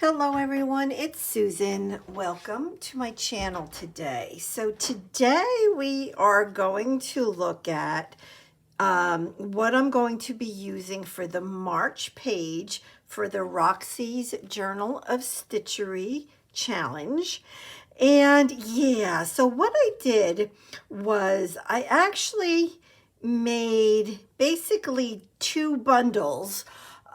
Hello everyone, it's Susan. Welcome to my channel today. So today we are going to look at what I'm going to be using for the March page for the Roxy's Journal of Stitchery challenge. And yeah, so what I did was I actually made basically two bundles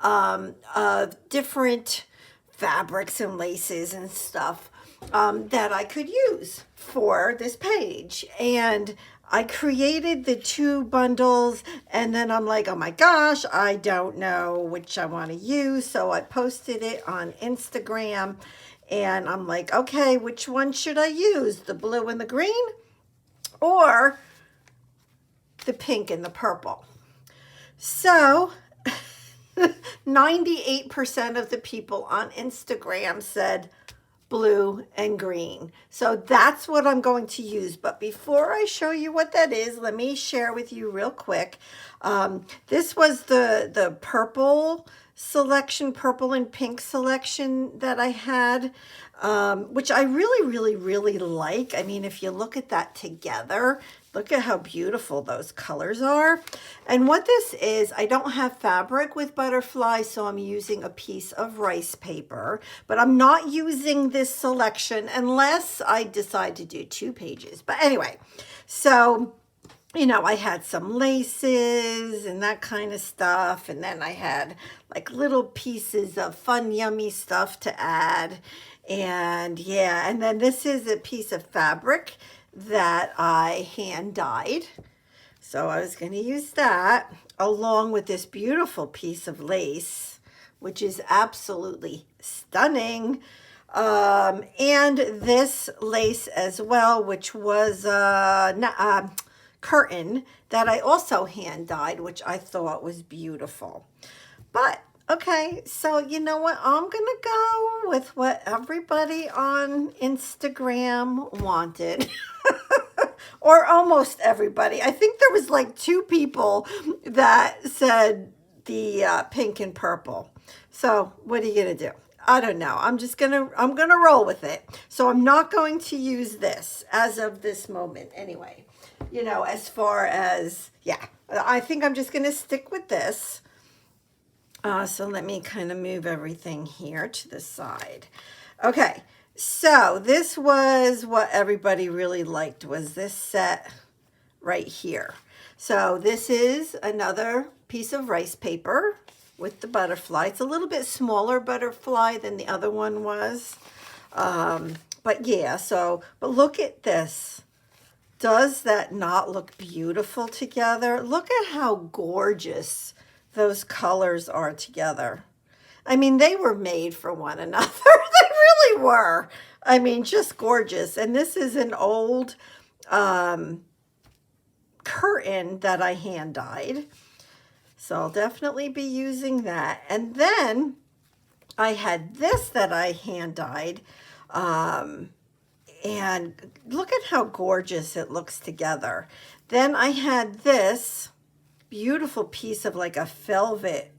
of different fabrics and laces and stuff that I could use for this page. And I created the two bundles and then I'm like, oh my gosh, I don't know which I want to use. So I posted it on Instagram and I'm like, okay, which one should I use? The blue and the green or the pink and the purple? So 98% of the people on Instagram said blue and green. So that's what I'm going to use. But before I show you what that is, let me share with you real quick. This was the purple selection, purple and pink selection that I had, which I really like. I mean, if you look at that together, look at how beautiful those colors are. And what this is, I don't have fabric with butterfly, so I'm using a piece of rice paper, but I'm not using this selection unless I decide to do two pages. But anyway, so you know, I had some laces and that kind of stuff. And then I had like little pieces of fun, yummy stuff to add. And yeah, and then this is a piece of fabric that I hand dyed. So I was going to use that along with this beautiful piece of lace, which is absolutely stunning. And this lace as well, which was curtain that I also hand dyed, which I thought was beautiful. But okay, so you know what? I'm gonna go with what everybody on Instagram wanted. Or almost everybody. I think there was like two people that said the pink and purple. So what are you gonna do? I don't know. I'm gonna roll with it. So I'm not going to use this as of this moment anyway. You know, as far as, yeah, I think I'm just gonna stick with this. So let me kind of move everything here to the side. Okay, so this was what everybody really liked, was this set right here. So this is another piece of rice paper with the butterfly. It's a little bit smaller butterfly than the other one was. But yeah, so, but look at this. Does that not look beautiful together? Look at how gorgeous those colors are together. I mean, they were made for one another. They really were. I mean, just gorgeous. And this is an old curtain that I hand dyed. So I'll definitely be using that. And then I had this that I hand dyed. And look at how gorgeous it looks together. Then I had this beautiful piece of like a velvet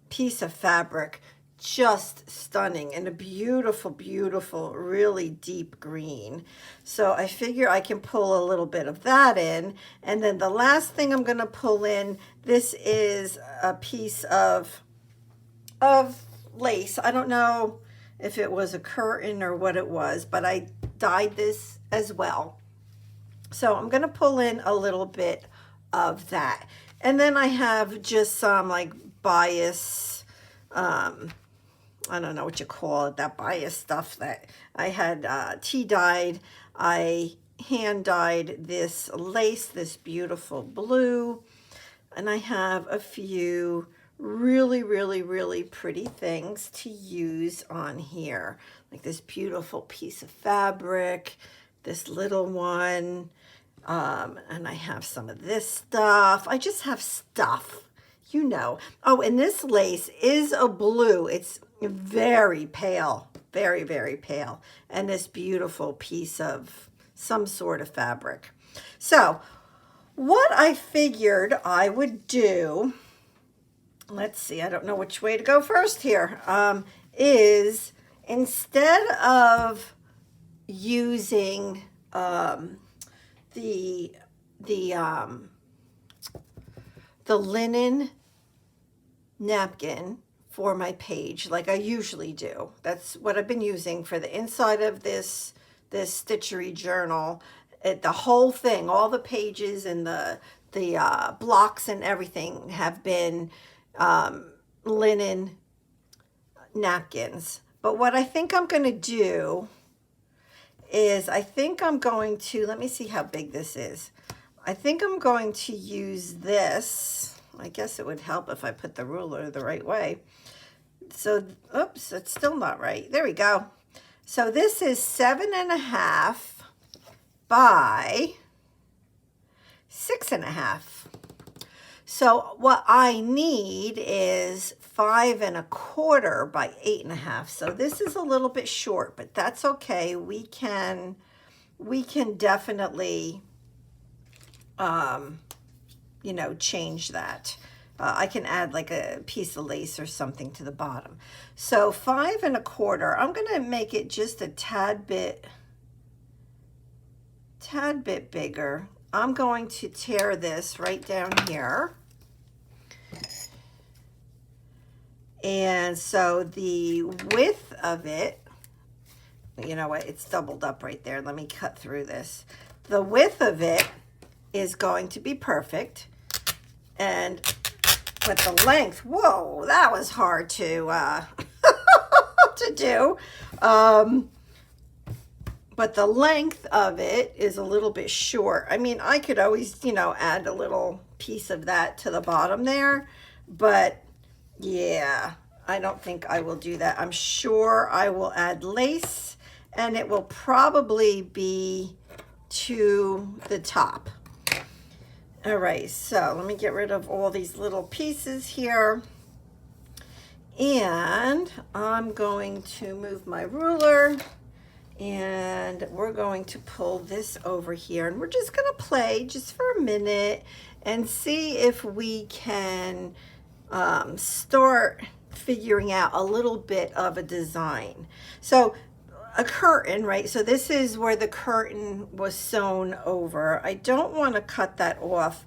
piece of fabric, just stunning, and a beautiful, really deep green. So I figure I can pull a little bit of that in. And then the last thing I'm going to pull in, this is a piece of lace. I don't know if it was a curtain or what it was, but I dyed this as well. So I'm going to pull in a little bit of that. And then I have just some like bias, I don't know what you call it, that bias stuff that I had tea dyed. I hand dyed this lace, this beautiful blue. And I have a few really pretty things to use on here, like this beautiful piece of fabric, this little one, and I have some of this stuff. I just have stuff, you know. Oh, and this lace is a blue. It's very pale, very pale, and this beautiful piece of some sort of fabric. So what I figured I would do, let's see, I don't know which way to go first here, is instead of using the linen napkin for my page like I usually do. That's what I've been using for the inside of this stitchery journal. The whole thing, all the pages and the blocks and everything have been linen napkins. But what I think I'm going to do is I think I'm going to, let me see how big this is. I think I'm going to use this. I guess it would help if I put the ruler the right way. So, oops, it's still not right. There we go. So this is 7.5 by 6.5. So what I need is 5.25 by 8.5. So this is a little bit short, but that's okay. We can definitely, you know, change that. I can add like a piece of lace or something to the bottom. So 5.25, I'm going to make it just a tad bit bigger. I'm going to tear this right down here. And so the width of it, you know what, it's doubled up right there. Let me cut through this. The width of it is going to be perfect. And but the length, whoa, that was hard to to do. But the length of it is a little bit short. I mean, I could always, you know, add a little piece of that to the bottom there, but yeah, I don't think I will do that. I'm sure I will add lace, and it will probably be to the top. All right, so let me get rid of all these little pieces here. And I'm going to move my ruler, and we're going to pull this over here, and we're just going to play just for a minute and see if we can start figuring out a little bit of a design. So a curtain, right? So this is where the curtain was sewn over. I don't want to cut that off,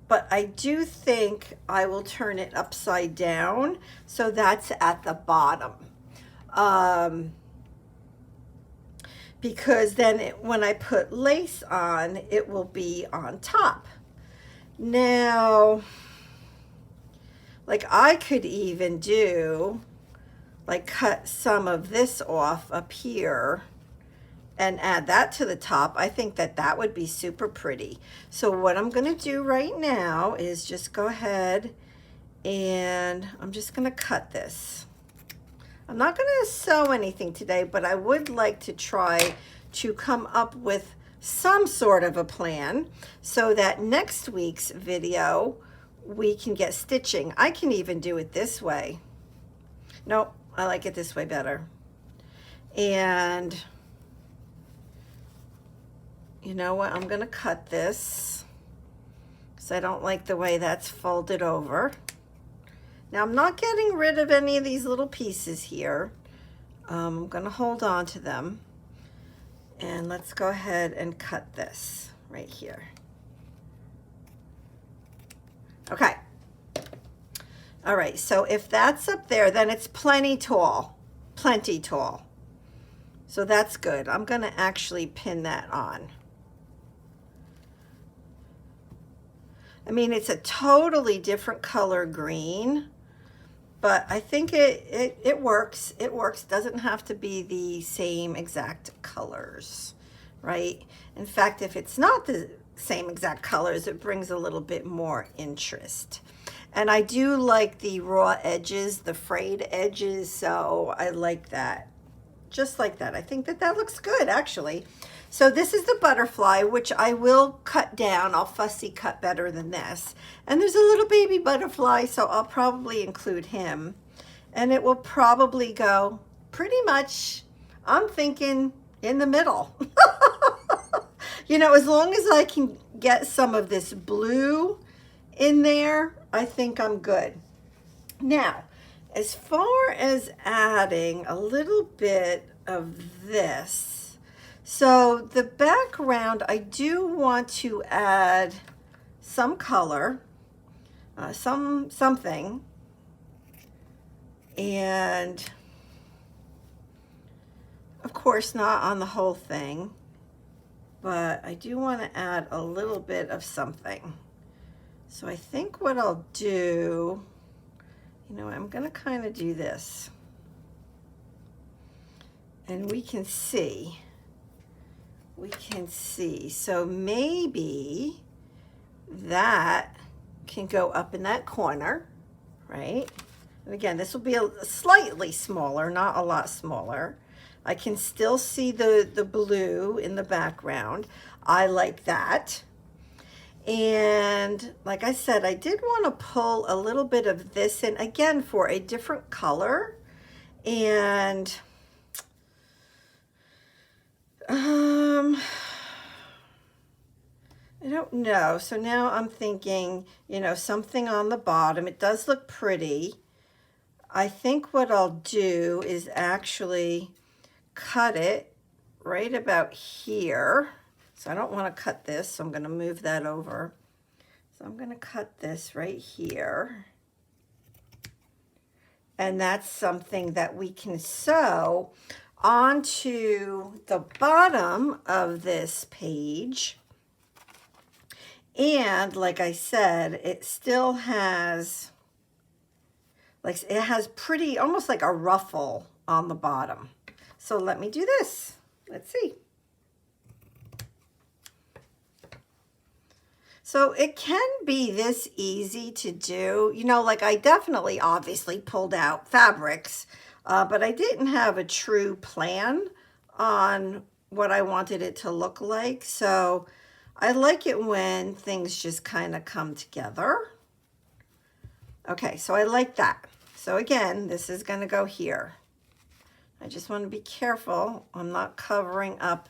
but I do think I will turn it upside down. So that's at the bottom. Because then when I put lace on, it will be on top. Now, like I could even do, like cut some of this off up here and add that to the top. I think that that would be super pretty. So what I'm going to do right now is just go ahead and I'm just going to cut this. I'm not going to sew anything today, but I would like to try to come up with some sort of a plan so that next week's video we can get stitching. I can even do it this way. Nope, I like it this way better. And you know what? I'm going to cut this because I don't like the way that's folded over. Now I'm not getting rid of any of these little pieces here. I'm going to hold on to them. And let's go ahead and cut this right here. Okay. All right, so if that's up there, then it's plenty tall. Plenty tall. So that's good. I'm going to actually pin that on. I mean, it's a totally different color green, but I think it works. It works. Doesn't have to be the same exact colors, right? In fact, if it's not the same exact colors, it brings a little bit more interest. And I do like the raw edges, the frayed edges, so I like that. Just like that. I think that that looks good, actually. So this is the butterfly, which I will cut down. I'll fussy cut better than this. And there's a little baby butterfly, so I'll probably include him. And it will probably go pretty much, I'm thinking, in the middle. You know, as long as I can get some of this blue in there, I think I'm good. Now, as far as adding a little bit of this, so the background, I do want to add some color, something, and of course not on the whole thing, but I do want to add a little bit of something. So I think what I'll do, you know, I'm going to kind of do this. And we can see. So maybe that can go up in that corner, right? And again, this will be a slightly smaller, not a lot smaller. I can still see the blue in the background. I like that. And like I said, I did want to pull a little bit of this in, again, for a different color. And I don't know. So now I'm thinking, you know, something on the bottom. It does look pretty. I think what I'll do is actually cut it right about here. So I don't want to cut this, so I'm going to move that over. So I'm going to cut this right here. And that's something that we can sew onto the bottom of this page. And like I said, it still has, like, it has pretty, almost like a ruffle on the bottom. So let me do this. Let's see. So it can be this easy to do. You know, like I definitely obviously pulled out fabrics, but I didn't have a true plan on what I wanted it to look like. So I like it when things just kind of come together. Okay, so I like that. So again, this is going to go here. I just want to be careful. I'm not covering up,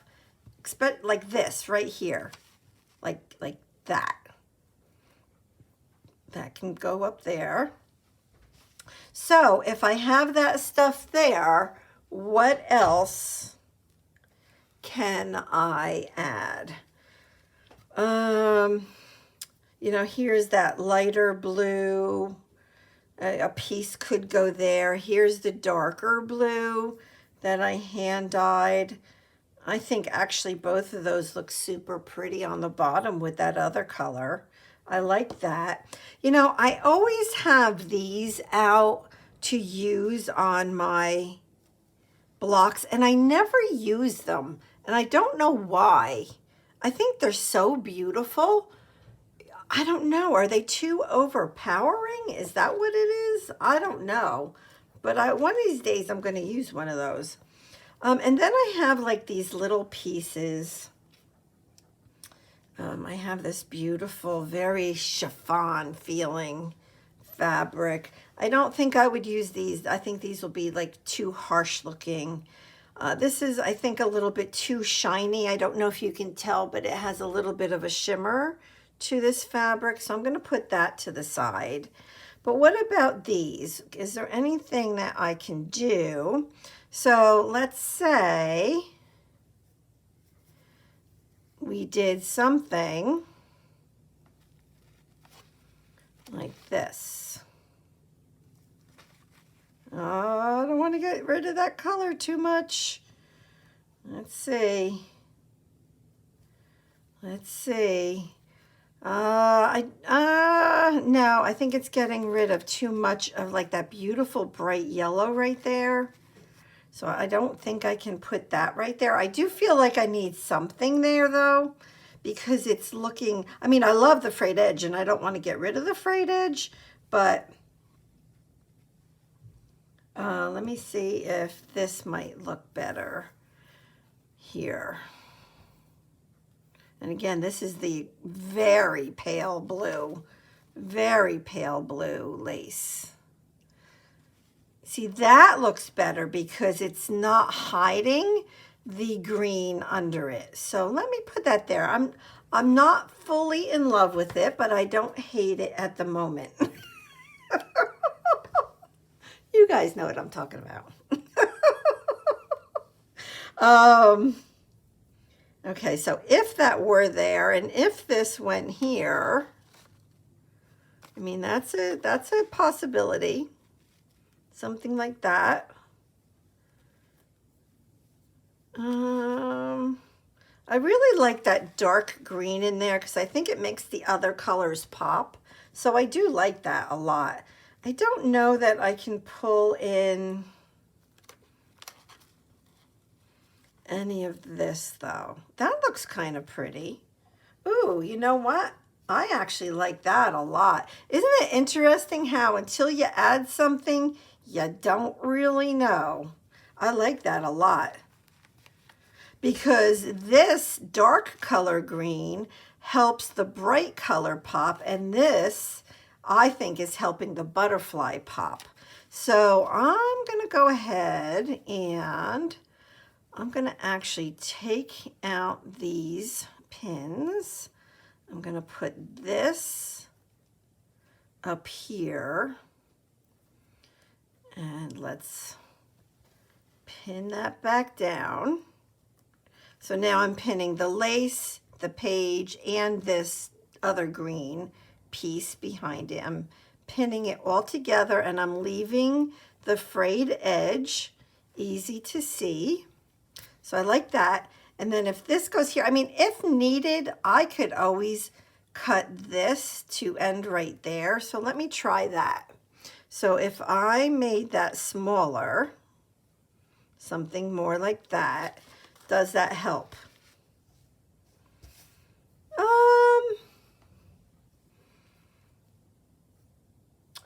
expect like this right here, like that. That can go up there. So if I have that stuff there, what else can I add? You know, here's that lighter blue. A piece could go there. Here's the darker blue that I hand dyed. I think actually both of those look super pretty on the bottom with that other color. I like that. You know, I always have these out to use on my blocks, and I never use them, and I don't know why. I think they're so beautiful. I don't know. Are they too overpowering? Is that what it is? I don't know. But one of these days I'm going to use one of those. And then I have like these little pieces. I have this beautiful, very chiffon feeling fabric. I don't think I would use these. I think these will be like too harsh looking. This is, I think, a little bit too shiny. I don't know if you can tell, but it has a little bit of a shimmer to this fabric. So I'm going to put that to the side. But what about these? Is there anything that I can do? So let's say we did something like this. Oh, I don't want to get rid of that color too much. Let's see. Let's see. No, I think it's getting rid of too much of like that beautiful bright yellow right there. So I don't think I can put that right there. I do feel like I need something there though, because it's looking, I mean, I love the frayed edge and I don't want to get rid of the frayed edge, but let me see if this might look better here. And again, this is the very pale blue lace. See, that looks better because it's not hiding the green under it. So let me put that there. I'm not fully in love with it, but I don't hate it at the moment. You guys know what I'm talking about. Okay, so if that were there and if this went here, I mean, that's a possibility. Something like that. I really like that dark green in there because I think it makes the other colors pop. So I do like that a lot. I don't know that I can pull in any of this though. That looks kind of pretty. Ooh, you know what? I actually like that a lot. Isn't it interesting how until you add something, you don't really know? I like that a lot. Because this dark color green helps the bright color pop, and this I think is helping the butterfly pop. So I'm going to go ahead and I'm going to actually take out these pins. I'm going to put this up here, and let's pin that back down. So now I'm pinning the lace, the page, and this other green piece behind it. I'm pinning it all together, and I'm leaving the frayed edge easy to see. So I like that. And then if this goes here, I mean, if needed, I could always cut this to end right there. So let me try that. So if I made that smaller, something more like that, does that help?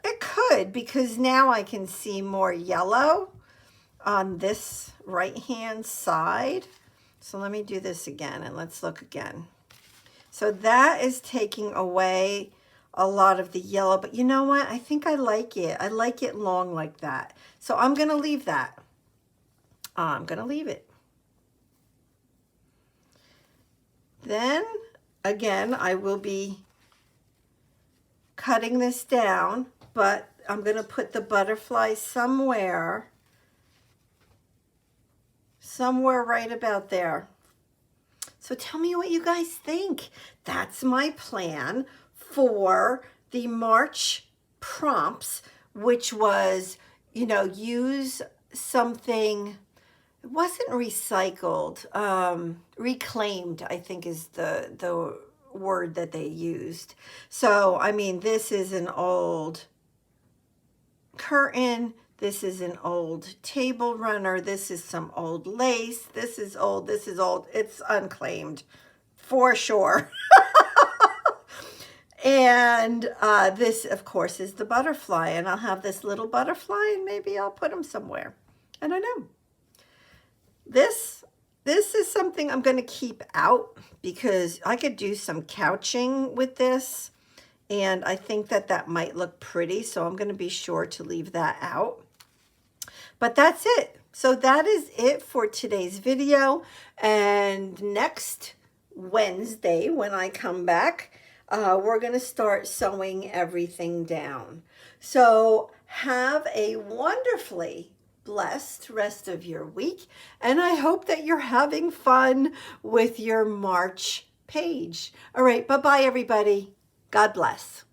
It could, because now I can see more yellow on this right-hand side. So let me do this again and let's look again. So that is taking away a lot of the yellow, but you know what? I think I like it. I like it long like that. So I'm going to leave that. I'm going to leave it. Then again, I will be cutting this down, but I'm going to put the butterfly somewhere right about there. So tell me what you guys think. That's my plan for the March prompts, which was, you know, use something. It wasn't recycled, reclaimed, I think is the word that they used. So, I mean, this is an old curtain. This is an old table runner. This is some old lace. This is old. This is old. It's unclaimed for sure. And this, of course, is the butterfly. And I'll have this little butterfly and maybe I'll put him somewhere. I don't know. This is something I'm going to keep out because I could do some couching with this. And I think that that might look pretty. So I'm going to be sure to leave that out. But that's it. So that is it for today's video. And next Wednesday, when I come back, we're going to start sewing everything down. So have a wonderfully blessed rest of your week. And I hope that you're having fun with your March page. All right. Bye-bye, everybody. God bless.